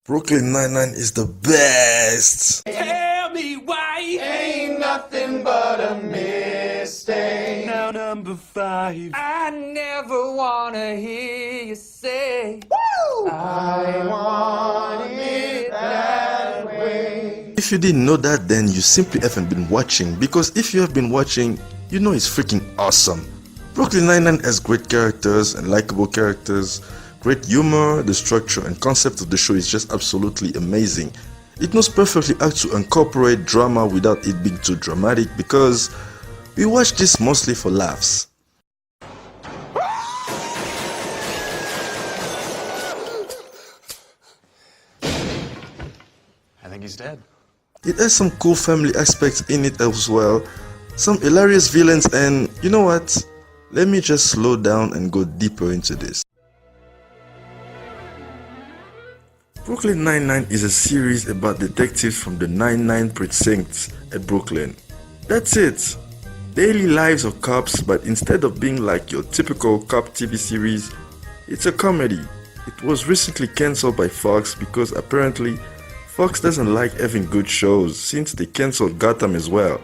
Brooklyn Nine-Nine is the best. Tell me why ain't nothing but a mistake. Now number 5. I never wanna hear you say, woo! I want it that way. If you didn't know that, then you simply haven't been watching, because if you have been watching, you know it's freaking awesome. Brooklyn Nine-Nine has great characters and likable characters, great humor. The structure and concept of the show is just absolutely amazing. It knows perfectly how to incorporate drama without it being too dramatic, because we watch this mostly for laughs. I think he's dead. It has some cool family aspects in it as well, some hilarious villains, and you know what? Let me just slow down and go deeper into this. Brooklyn Nine-Nine is a series about detectives from the 99 precincts at Brooklyn. That's it. Daily lives of cops, but instead of being like your typical cop TV series, it's a comedy. It was recently cancelled by Fox because apparently Fox doesn't like having good shows, since they cancelled Gotham as well.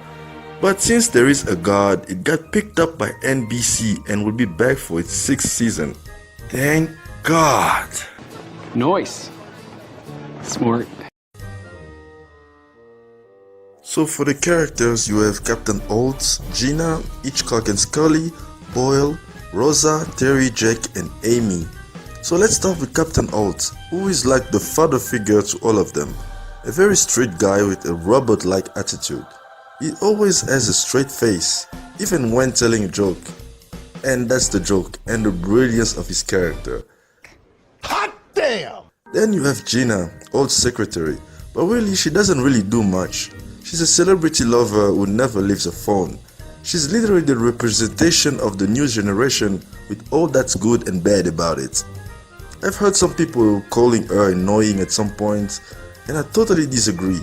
But since there is a God, it got picked up by NBC and will be back for its 6th season. Thank God. Noise. Smart. So for the characters, you have Captain Holt, Gina, Hitchcock and Scully, Boyle, Rosa, Terry, Jack and Amy. So let's start with Captain Holt, who is like the father figure to all of them. A very straight guy with a robot-like attitude. He always has a straight face, even when telling a joke. And that's the joke and the brilliance of his character. Hot damn! Then you have Gina, Holt's secretary, but really she doesn't really do much. She's a celebrity lover who never leaves a phone. She's literally the representation of the new generation with all that's good and bad about it. I've heard some people calling her annoying at some point, and I totally disagree.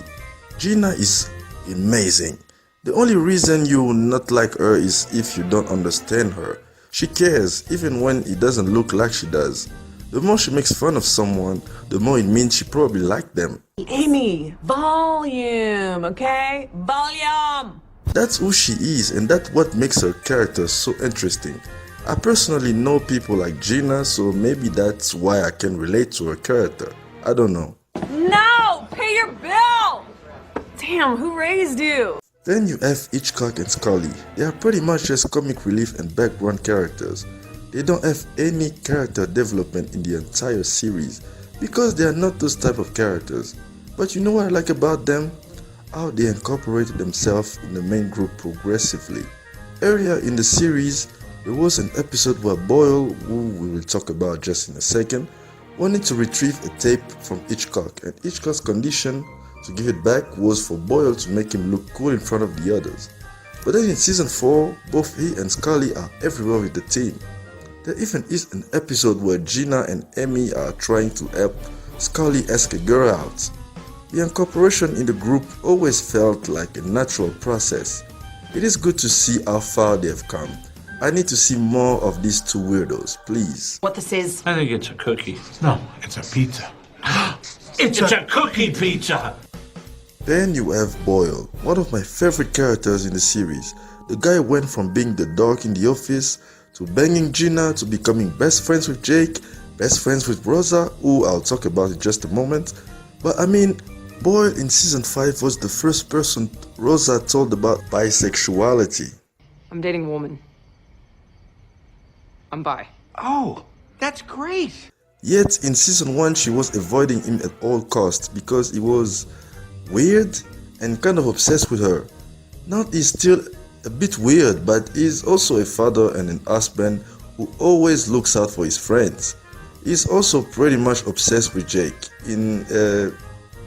Gina is amazing. The only reason you will not like her is if you don't understand her. She cares, even when it doesn't look like she does. The more she makes fun of someone, the more it means she probably liked them. Amy, volume, okay? Volume! That's who she is, and that's what makes her character so interesting. I personally know people like Gina, so maybe that's why I can relate to her character. I don't know. No! Pay your bill! Damn, who raised you? Then you have Hitchcock and Scully. They are pretty much just comic relief and background characters. They don't have any character development in the entire series because they are not those type of characters. But you know what I like about them? How they incorporated themselves in the main group progressively. Earlier in the series, there was an episode where Boyle, who we will talk about just in a second, wanted to retrieve a tape from Hitchcock, and Hitchcock's condition to give it back was for Boyle to make him look cool in front of the others. But then in season 4, both he and Scully are everywhere with the team. There even is an episode where Gina and Amy are trying to help Scully ask a girl out. The incorporation in the group always felt like a natural process. It is good to see how far they have come. I need to see more of these two weirdos, please. What this is? I think it's a cookie. No, it's a pizza. It's a cookie pizza! Then you have Boyle, one of my favorite characters in the series. The guy went from being the dog in the office to banging Gina to becoming best friends with Jake, best friends with Rosa, who I'll talk about in just a moment. But I mean, Boyle in season 5 was the first person Rosa told about bisexuality. I'm dating a woman. I'm bi. Oh, that's great! Yet in season 1 she was avoiding him at all costs because he was weird and kind of obsessed with her. Now he's still a bit weird, but he's also a father and an husband who always looks out for his friends. He's also pretty much obsessed with Jake in a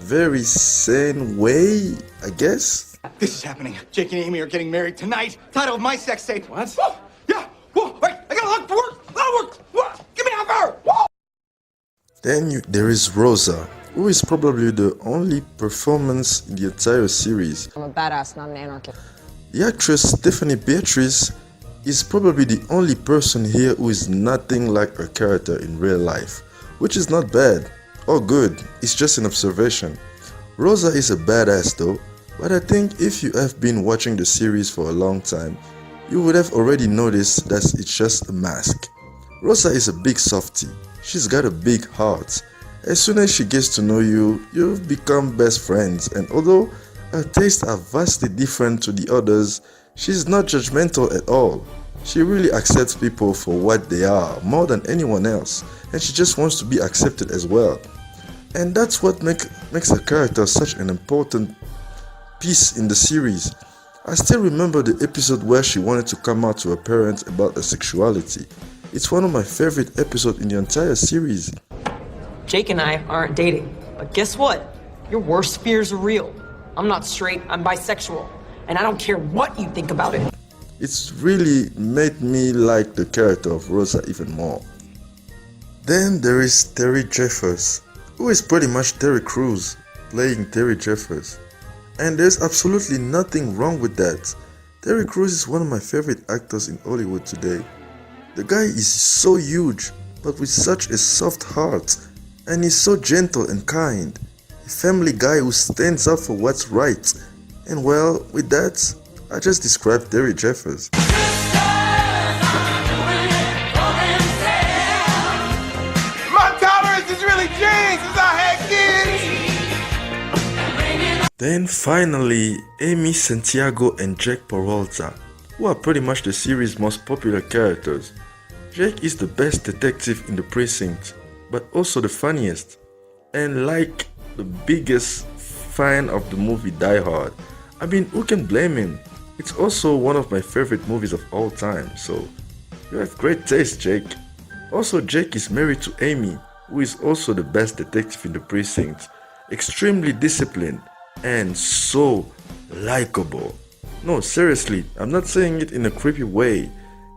very sane way, I guess. This is happening. Jake and Amy are getting married tonight. Title of my sex tape. What? Whoa, yeah. Whoa, wait, I gotta look for work. I'll work. Whoa, give me half hour. Whoa. Then there is Rosa, who is probably the only performance in the entire series. I'm a badass, not an anarchist. The actress Stephanie Beatrice is probably the only person here who is nothing like her character in real life, which is not bad. Oh good, it's just an observation. Rosa is a badass though, but I think if you have been watching the series for a long time, you would have already noticed that it's just a mask. Rosa is a big softie. She's got a big heart. As soon as she gets to know you, you've become best friends, and although her tastes are vastly different to the others, she's not judgmental at all. She really accepts people for what they are more than anyone else, and she just wants to be accepted as well. And that's what makes her character such an important piece in the series. I still remember the episode where she wanted to come out to her parents about her sexuality. It's one of my favorite episodes in the entire series. Jake and I aren't dating, but guess what? Your worst fears are real. I'm not straight, I'm bisexual, and I don't care what you think about it. It's really made me like the character of Rosa even more. Then there is Terry Jeffers, who is pretty much Terry Crews playing Terry Jeffers. And there's absolutely nothing wrong with that. Terry Crews is one of my favorite actors in Hollywood today. The guy is so huge, but with such a soft heart, and he's so gentle and kind. A family guy who stands up for what's right. And well, with that, I just described Terry Jeffers. Then finally, Amy Santiago and Jack Peralta, who are pretty much the series' most popular characters. Jack is the best detective in the precinct, but also the funniest, and like the biggest fan of the movie Die Hard. I mean, who can blame him? It's also one of my favorite movies of all time, so you have great taste, Jake. Also, Jake is married to Amy, who is also the best detective in the precinct, extremely disciplined, and so likable. No, seriously, I'm not saying it in a creepy way.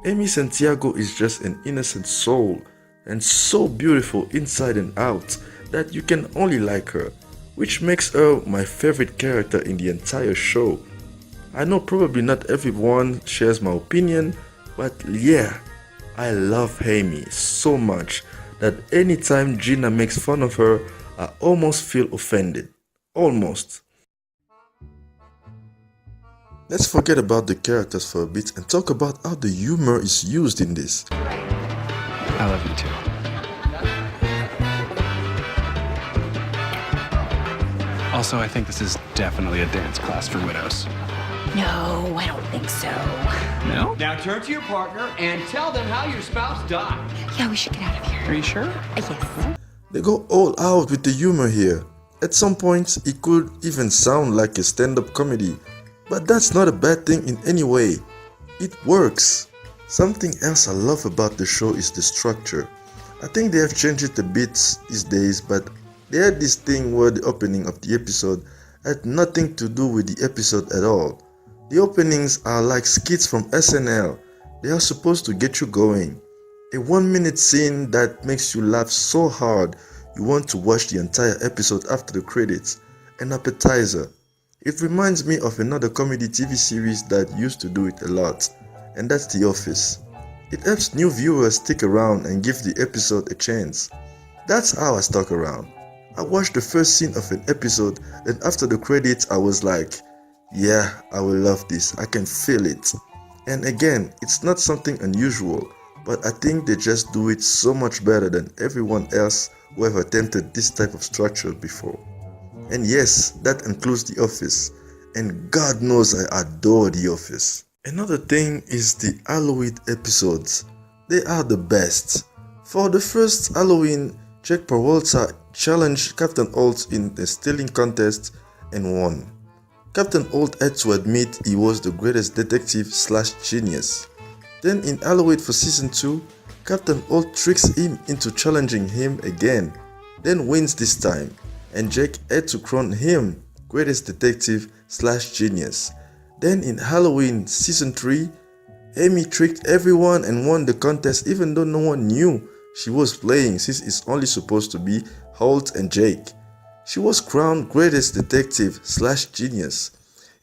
Amy Santiago is just an innocent soul and so beautiful inside and out that you can only like her, which makes her my favorite character in the entire show. I know probably not everyone shares my opinion, but yeah, I love Amy so much that anytime Gina makes fun of her, I almost feel offended. Almost. Let's forget about the characters for a bit and talk about how the humor is used in this. I love you too. Also, I think this is definitely a dance class for widows. No, I don't think so. No? Now turn to your partner and tell them how your spouse died. Yeah, we should get out of here. Are you sure? Yes. They go all out with the humor here. At some points, it could even sound like a stand-up comedy, but that's not a bad thing in any way. It works. Something else I love about the show is the structure. I think they have changed it a bit these days, but they had this thing where the opening of the episode had nothing to do with the episode at all. The openings are like skits from SNL. They are supposed to get you going. A 1-minute scene that makes you laugh so hard you want to watch the entire episode after the credits. An appetizer. It reminds me of another comedy TV series that used to do it a lot, and that's The Office. It helps new viewers stick around and give the episode a chance. That's how I stuck around. I watched the first scene of an episode, then after the credits I was like, yeah, I will love this, I can feel it. And again, it's not something unusual, but I think they just do it so much better than everyone else who have attempted this type of structure before. And yes, that includes The Office, and God knows I adore The Office. Another thing is the Halloween episodes. They are the best. For the first Halloween, Jack Peralta challenged Captain Holt in a stealing contest and won. Captain Holt had to admit he was the greatest detective / genius. Then in Halloween for season 2, Captain Holt tricks him into challenging him again, then wins this time, and Jack had to crown him greatest detective / genius. Then in Halloween season 3, Amy tricked everyone and won the contest even though no one knew she was playing since it's only supposed to be Holt and Jake. She was crowned greatest detective / genius.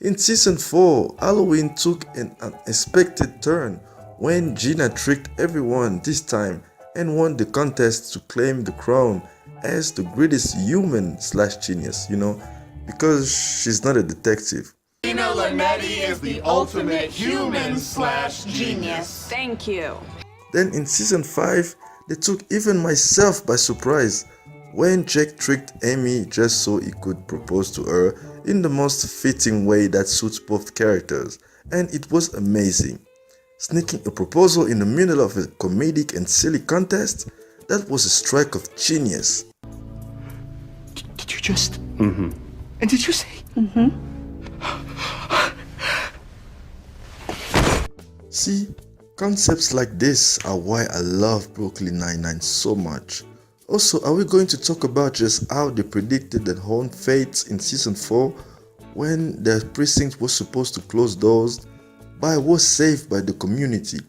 In season 4, Halloween took an unexpected turn when Gina tricked everyone this time and won the contest to claim the crown as the greatest human / genius, because she's not a detective. Tina Lanetti is the ultimate human / genius. Thank you. Then in season 5, they took even myself by surprise when Jake tricked Amy just so he could propose to her in the most fitting way that suits both characters, and it was amazing. Sneaking a proposal in the middle of a comedic and silly contest, that was a strike of genius. Did you just? Mm-hmm. And did you say? Mm-hmm. See, concepts like this are why I love Brooklyn Nine-Nine so much. Also, are we going to talk about just how they predicted their own fates in season 4 when their precinct was supposed to close doors, but was saved by the community?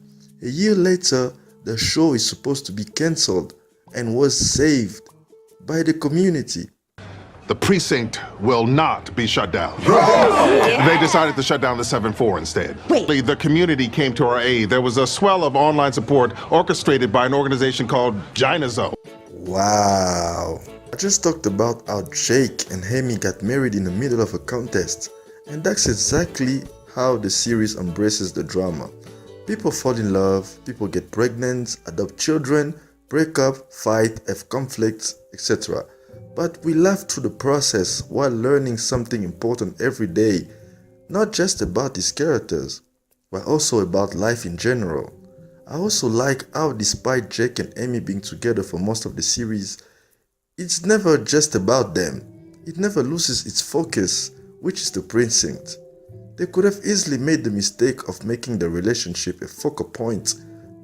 A year later, the show is supposed to be cancelled and was saved by the community. The precinct will not be shut down. They decided to shut down the 7-4 instead. Wait. The community came to our aid. There was a swell of online support orchestrated by an organization called Jazzaddict. Wow. I just talked about how Jake and Amy got married in the middle of a contest, and that's exactly how the series embraces the drama. People fall in love, people get pregnant, adopt children, break up, fight, have conflicts, etc. But we laugh through the process while learning something important every day, not just about these characters, but also about life in general. I also like how despite Jake and Amy being together for most of the series, it's never just about them. It never loses its focus, which is the precinct. They could have easily made the mistake of making the relationship a focal point,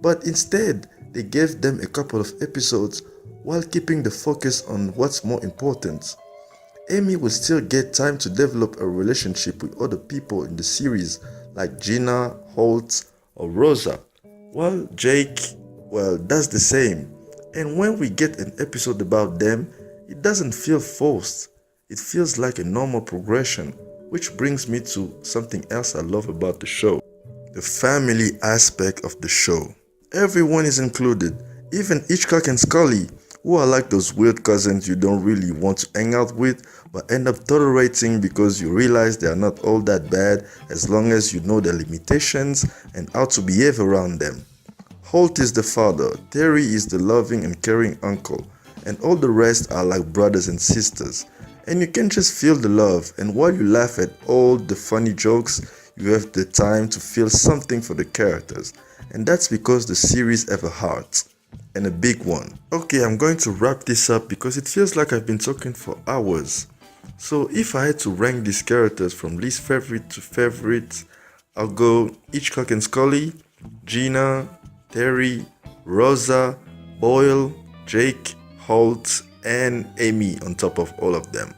but instead they gave them a couple of episodes while keeping the focus on what's more important. Amy will still get time to develop a relationship with other people in the series like Gina, Holt, or Rosa, while Jake, well, does the same. And when we get an episode about them, it doesn't feel forced. It feels like a normal progression, which brings me to something else I love about the show. The family aspect of the show. Everyone is included, even Hitchcock and Scully, who are like those weird cousins you don't really want to hang out with, but end up tolerating because you realize they are not all that bad as long as you know their limitations and how to behave around them. Holt is the father, Terry is the loving and caring uncle, and all the rest are like brothers and sisters. And you can just feel the love, and while you laugh at all the funny jokes, you have the time to feel something for the characters. And that's because the series have a heart. And a big one. Okay, I'm going to wrap this up because it feels like I've been talking for hours. So if I had to rank these characters from least favorite to favorite, I'll go Hitchcock and Scully, Gina, Terry, Rosa, Boyle, Jake, Holt, and Amy on top of all of them.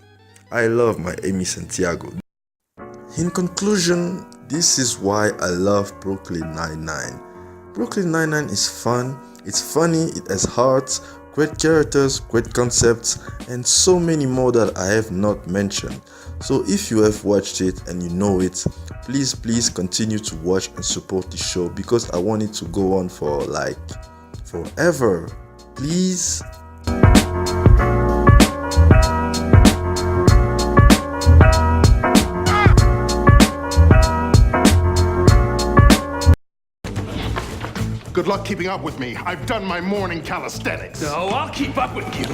I love my Amy Santiago. In conclusion, this is why I love Brooklyn Nine-Nine. Brooklyn Nine-Nine is fun. It's funny, it has heart, great characters, great concepts, and so many more that I have not mentioned. So if you have watched it and you know it, please continue to watch and support the show because I want it to go on for like forever. Please. Good luck keeping up with me. I've done my morning calisthenics. Oh, I'll keep up with you.